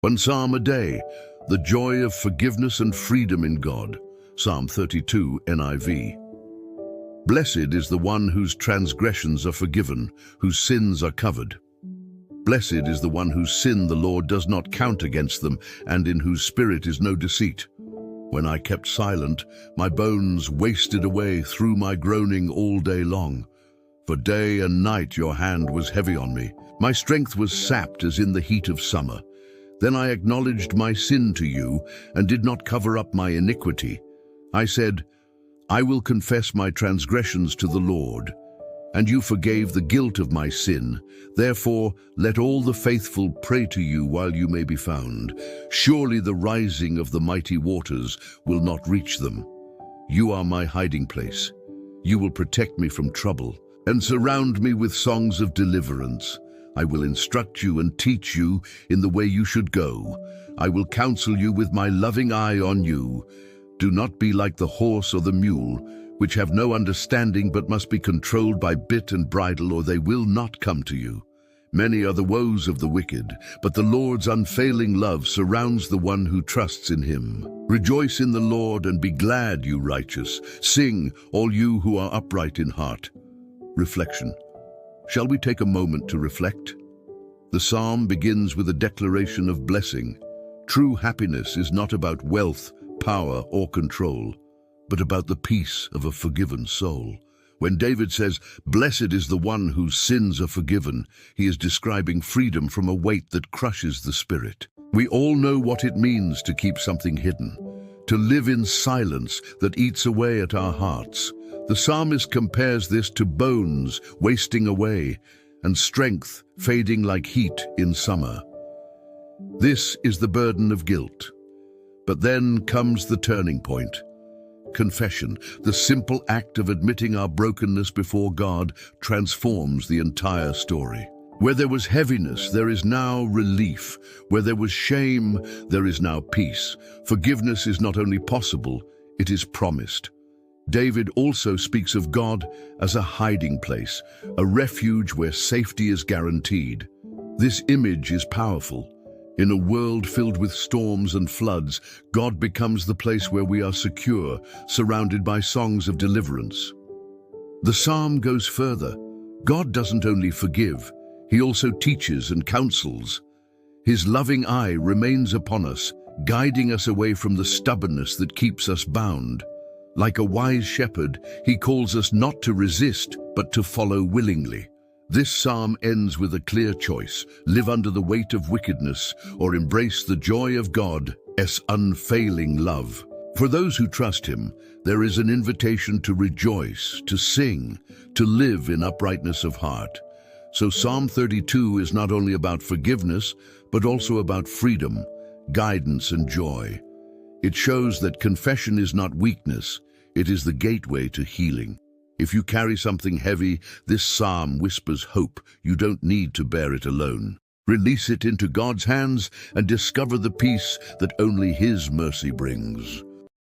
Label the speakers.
Speaker 1: One psalm a day, the joy of forgiveness and freedom in God. Psalm 32, NIV. Blessed is the one whose transgressions are forgiven, whose sins are covered. Blessed is the one whose sin the Lord does not count against them, and in whose spirit is no deceit. When I kept silent, my bones wasted away through my groaning all day long. For day and night your hand was heavy on me. My strength was sapped as in the heat of summer. Then I acknowledged my sin to you and did not cover up my iniquity. I said, I will confess my transgressions to the Lord. And you forgave the guilt of my sin. Therefore, let all the faithful pray to you while you may be found. Surely the rising of the mighty waters will not reach them. You are my hiding place. You will protect me from trouble and surround me with songs of deliverance. I will instruct you and teach you in the way you should go. I will counsel you with my loving eye on you. Do not be like the horse or the mule, which have no understanding but must be controlled by bit and bridle, or they will not come to you. Many are the woes of the wicked, but the Lord's unfailing love surrounds the one who trusts in him. Rejoice in the Lord and be glad, you righteous. Sing, all you who are upright in heart. Reflection. Shall we take a moment to reflect? The psalm begins with a declaration of blessing. True happiness is not about wealth, power, or control, but about the peace of a forgiven soul. When David says, "Blessed is the one whose sins are forgiven," he is describing freedom from a weight that crushes the spirit. We all know what it means to keep something hidden, to live in silence that eats away at our hearts. The psalmist compares this to bones wasting away and strength fading like heat in summer. This is the burden of guilt. But then comes the turning point. Confession, the simple act of admitting our brokenness before God, transforms the entire story. Where there was heaviness, there is now relief. Where there was shame, there is now peace. Forgiveness is not only possible, it is promised. David also speaks of God as a hiding place, a refuge where safety is guaranteed. This image is powerful. In a world filled with storms and floods, God becomes the place where we are secure, surrounded by songs of deliverance. The psalm goes further. God doesn't only forgive, he also teaches and counsels. His loving eye remains upon us, guiding us away from the stubbornness that keeps us bound. Like a wise shepherd, he calls us not to resist, but to follow willingly. This psalm ends with a clear choice: live under the weight of wickedness or embrace the joy of God's unfailing love. For those who trust him, there is an invitation to rejoice, to sing, to live in uprightness of heart. So Psalm 32 is not only about forgiveness, but also about freedom, guidance, and joy. It shows that confession is not weakness, it is the gateway to healing. If you carry something heavy, this psalm whispers hope. You don't need to bear it alone. Release it into God's hands and discover the peace that only his mercy brings.